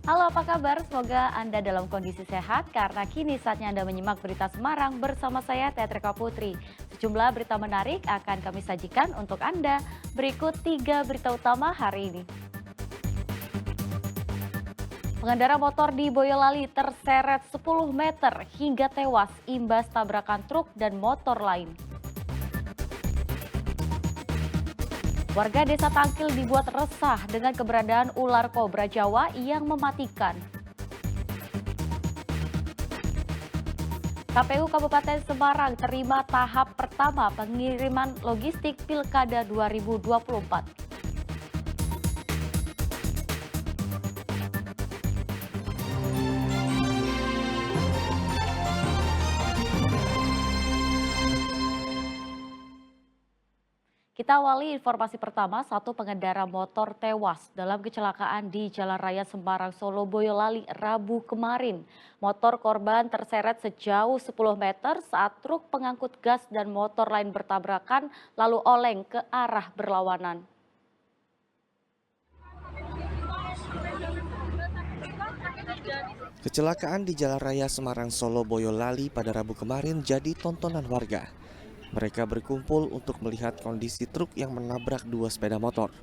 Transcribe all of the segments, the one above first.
Halo, apa kabar? Semoga Anda dalam kondisi sehat karena kini saatnya Anda menyimak berita Semarang bersama saya Teatrika Putri. Sejumlah berita menarik akan kami sajikan untuk Anda. Berikut 3 berita utama hari ini. Pengendara motor di Boyolali terseret 10 meter hingga tewas imbas tabrakan truk dan motor lain. Warga desa Tangkil dibuat resah dengan keberadaan ular kobra Jawa yang mematikan. KPU Kabupaten Semarang terima tahap pertama pengiriman logistik Pilkada 2024. Kita awali informasi pertama, satu pengendara motor tewas dalam kecelakaan di Jalan Raya Semarang Solo Boyolali Rabu kemarin. Motor korban terseret sejauh 10 meter saat truk pengangkut gas dan motor lain bertabrakan lalu oleng ke arah berlawanan. Kecelakaan di Jalan Raya Semarang Solo Boyolali pada Rabu kemarin jadi tontonan warga. Mereka berkumpul untuk melihat kondisi truk yang menabrak dua sepeda motor.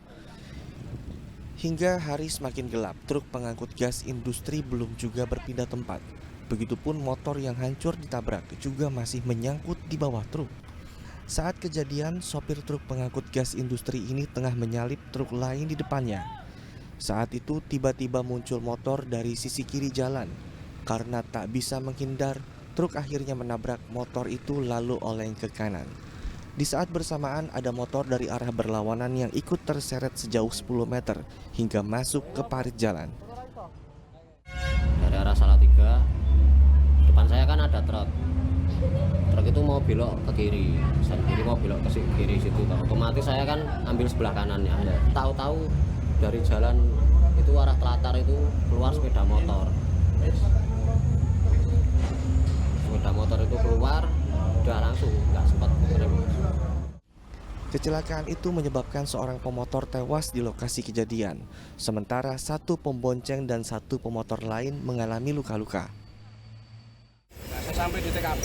Hingga hari semakin gelap, truk pengangkut gas industri belum juga berpindah tempat. Begitupun motor yang hancur ditabrak juga masih menyangkut di bawah truk. Saat kejadian, sopir truk pengangkut gas industri ini tengah menyalip truk lain di depannya. Saat itu tiba-tiba muncul motor dari sisi kiri jalan. Karena tak bisa menghindar, truk akhirnya menabrak motor itu lalu oleng ke kanan. Di saat bersamaan ada motor dari arah berlawanan yang ikut terseret sejauh 10 meter hingga masuk ke parit jalan. Dari arah Salatiga, depan saya kan ada truk. Truk itu mau belok ke kiri, saya kiri mau belok ke kiri situ. Otomatis saya kan ambil sebelah kanannya. Tahu-tahu dari jalan itu arah Telatar itu keluar sepeda motor. Sepeda motor itu keluar, udah langsung nggak sempat rem. Kecelakaan itu menyebabkan seorang pemotor tewas di lokasi kejadian, sementara satu pembonceng dan satu pemotor lain mengalami luka-luka. Sesampai di TKP,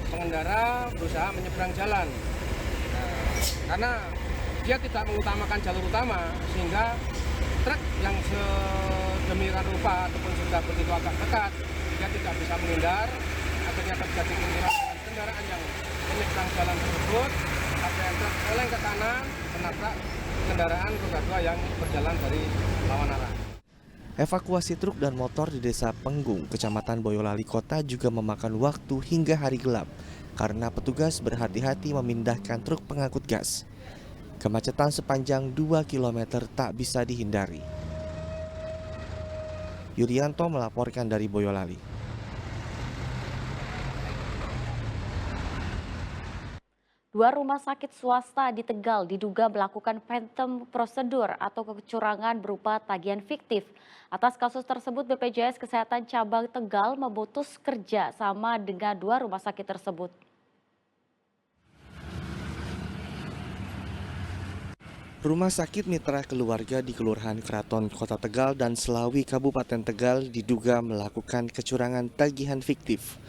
pengendara berusaha menyeberang jalan. Karena dia tidak mengutamakan jalur utama, sehingga truk yang sedemikian rupa ataupun sudah begitu agak dekat, dia tidak bisa menghindar. Akhirnya terjadi benturan dengan kendaraan yang menyeberang jalan tersebut. Akhirnya truk oleng ke kanan, menabrak kendaraan roda 2 yang berjalan dari lawan arah. Evakuasi truk dan motor di Desa Penggung, Kecamatan Boyolali Kota juga memakan waktu hingga hari gelap karena petugas berhati-hati memindahkan truk pengangkut gas. Kemacetan sepanjang 2 km tak bisa dihindari. Yuryanto melaporkan dari Boyolali. Dua rumah sakit swasta di Tegal diduga melakukan phantom prosedur atau kecurangan berupa tagihan fiktif. Atas kasus tersebut, BPJS Kesehatan Cabang Tegal memutus kerja sama dengan dua rumah sakit tersebut. Rumah sakit mitra keluarga di Kelurahan Keraton Kota Tegal dan Selawi Kabupaten Tegal diduga melakukan kecurangan tagihan fiktif.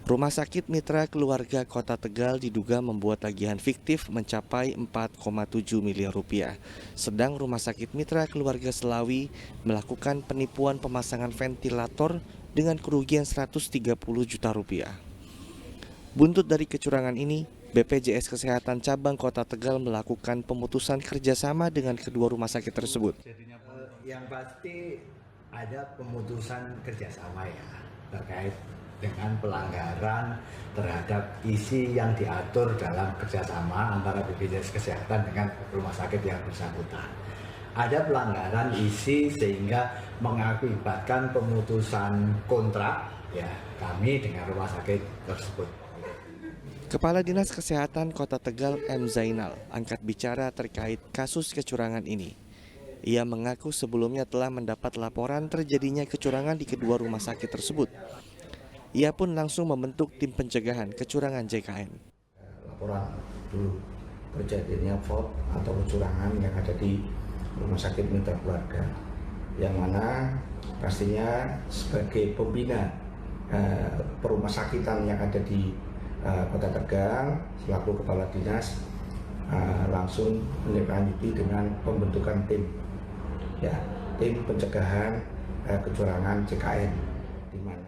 Rumah sakit mitra keluarga Kota Tegal diduga membuat tagihan fiktif mencapai 4,7 miliar rupiah. Sedang rumah sakit mitra keluarga Selawi melakukan penipuan pemasangan ventilator dengan kerugian 130 juta rupiah. Buntut dari kecurangan ini, BPJS Kesehatan Cabang Kota Tegal melakukan pemutusan kerjasama dengan kedua rumah sakit tersebut. Yang pasti ada pemutusan kerjasama ya terkait dengan pelanggaran terhadap isi yang diatur dalam kerjasama antara BPJS Kesehatan dengan rumah sakit yang bersangkutan. Ada pelanggaran isi sehingga mengakibatkan pemutusan kontrak ya kami dengan rumah sakit tersebut. Kepala Dinas Kesehatan Kota Tegal M. Zainal angkat bicara terkait kasus kecurangan ini. Ia mengaku sebelumnya telah mendapat laporan terjadinya kecurangan di kedua rumah sakit tersebut. Ia pun langsung membentuk tim pencegahan kecurangan JKN. Laporan dulu terjadinya fraud atau kecurangan yang ada di rumah sakit mitra keluarga. yang mana pastinya sebagai pembina perumah sakitan yang ada di Kota Tegal selaku kepala dinas langsung menindaklanjuti dengan pembentukan tim pencegahan kecurangan JKN di mana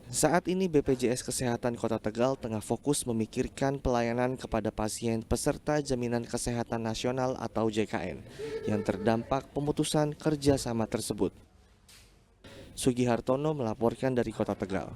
Saat ini BPJS Kesehatan Kota Tegal tengah fokus memikirkan pelayanan kepada pasien peserta Jaminan Kesehatan Nasional atau JKN yang terdampak pemutusan kerjasama tersebut. Sugihartono melaporkan dari Kota Tegal.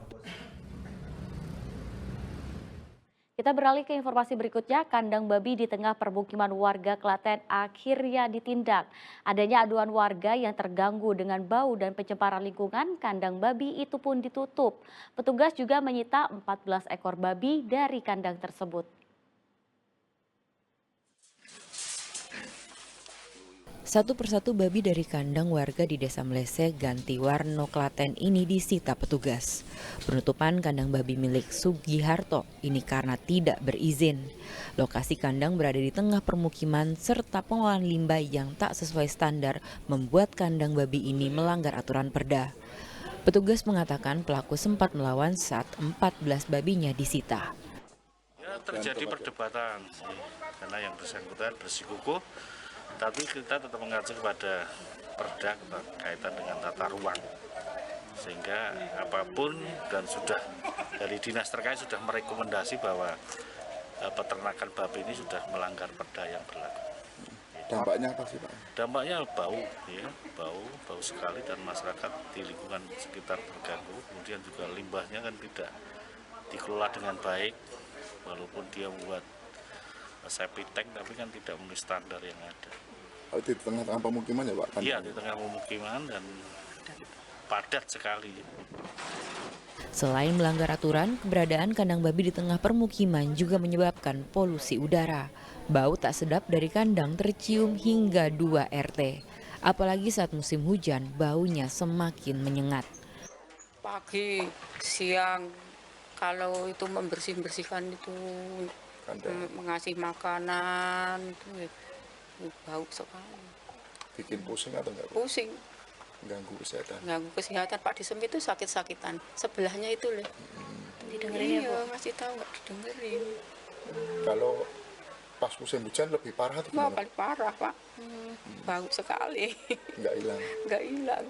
Kita beralih ke informasi berikutnya, kandang babi di tengah permukiman warga Klaten akhirnya ditindak. Adanya aduan warga yang terganggu dengan bau dan pencemaran lingkungan, kandang babi itu pun ditutup. Petugas juga menyita 14 ekor babi dari kandang tersebut. Satu persatu babi dari kandang warga di Desa Mlese, Gantiwarno, Klaten ini disita petugas. Penutupan kandang babi milik Sugiharto ini karena tidak berizin. Lokasi kandang berada di tengah permukiman serta pengolahan limbah yang tak sesuai standar membuat kandang babi ini melanggar aturan Perda. Petugas mengatakan pelaku sempat melawan saat 14 babinya disita. Ya, terjadi perdebatan karena yang bersangkutan bersikukuh. Tapi kita tetap mengacu kepada Perda kaitan dengan tata ruang, sehingga apapun dan sudah dari dinas terkait sudah merekomendasi bahwa peternakan babi ini sudah melanggar Perda yang berlaku. Dampaknya apa sih Pak? Dampaknya bau, ya, bau sekali dan masyarakat di lingkungan sekitar terganggu. Kemudian juga limbahnya kan tidak dikelola dengan baik, walaupun dia membuat septic tank tapi kan tidak memenuhi standar yang ada. Di tengah-tengah pemukiman ya Pak? Iya, di tengah pemukiman dan padat sekali. Selain melanggar aturan, keberadaan kandang babi di tengah permukiman juga menyebabkan polusi udara. Bau tak sedap dari kandang tercium hingga 2 RT. Apalagi saat musim hujan, baunya semakin menyengat. Pagi, siang, kalau itu membersihkan itu mengasih makanan itu bau sekali. Bikin pusing atau enggak? Pusing. Ganggu kesehatan. Ganggu kesehatan. Pak Disem itu sakit-sakitan. Sebelahnya itu loh. Didengerin ya Bu? Ngasih tahu nggak didengerin. Kalau pas musim hujan lebih parah atau gimana? Paling parah Pak. Bau sekali. Nggak hilang. Nggak hilang.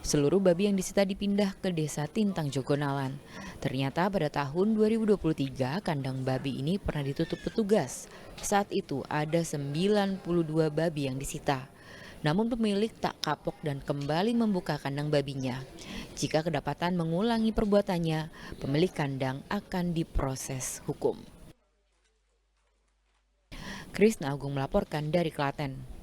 Seluruh babi yang disita dipindah ke Desa Tintang Jogonalan. Ternyata pada tahun 2023 kandang babi ini pernah ditutup petugas. Saat itu ada 92 babi yang disita. Namun pemilik tak kapok dan kembali membuka kandang babinya. Jika kedapatan mengulangi perbuatannya, pemilik kandang akan diproses hukum. Krisna Agung melaporkan dari Klaten.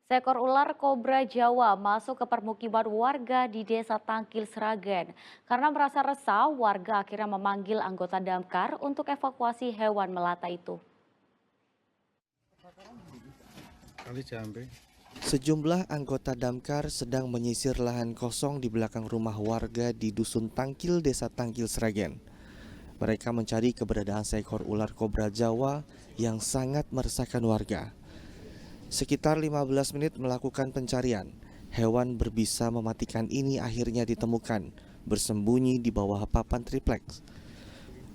Seekor ular kobra Jawa masuk ke permukiman warga di Desa Tangkil Sragen. Karena merasa resah, warga akhirnya memanggil anggota damkar untuk evakuasi hewan melata itu. Sejumlah anggota damkar sedang menyisir lahan kosong di belakang rumah warga di Dusun Tangkil, Desa Tangkil Sragen. Mereka mencari keberadaan seekor ular kobra Jawa yang sangat meresahkan warga. Sekitar 15 menit melakukan pencarian, hewan berbisa mematikan ini akhirnya ditemukan bersembunyi di bawah papan triplex.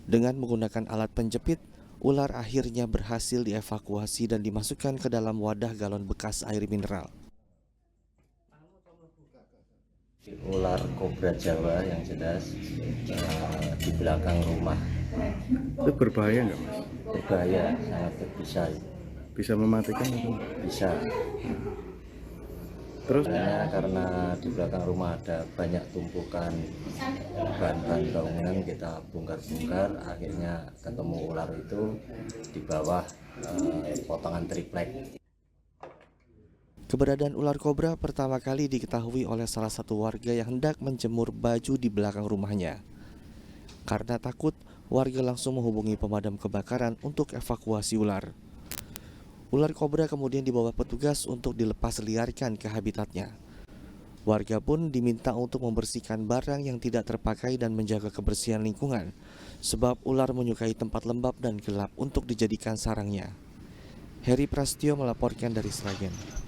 Dengan menggunakan alat penjepit, ular akhirnya berhasil dievakuasi dan dimasukkan ke dalam wadah galon bekas air mineral. Ular kobra Jawa yang jelas di belakang rumah. Itu berbahaya nggak Mas? Berbahaya, sangat berbisa. Bisa mematikan atau? Bisa. Terus? Karena di belakang rumah ada banyak tumpukan bahan-bahan bangunan, kita bongkar-bongkar, akhirnya ketemu ular itu di bawah potongan triplek. Keberadaan ular kobra pertama kali diketahui oleh salah satu warga yang hendak menjemur baju di belakang rumahnya. Karena takut, warga langsung menghubungi pemadam kebakaran untuk evakuasi ular. Ular kobra kemudian dibawa petugas untuk dilepas liarkan ke habitatnya. Warga pun diminta untuk membersihkan barang yang tidak terpakai dan menjaga kebersihan lingkungan, sebab ular menyukai tempat lembab dan gelap untuk dijadikan sarangnya. Heri Prastyo melaporkan dari Sragen.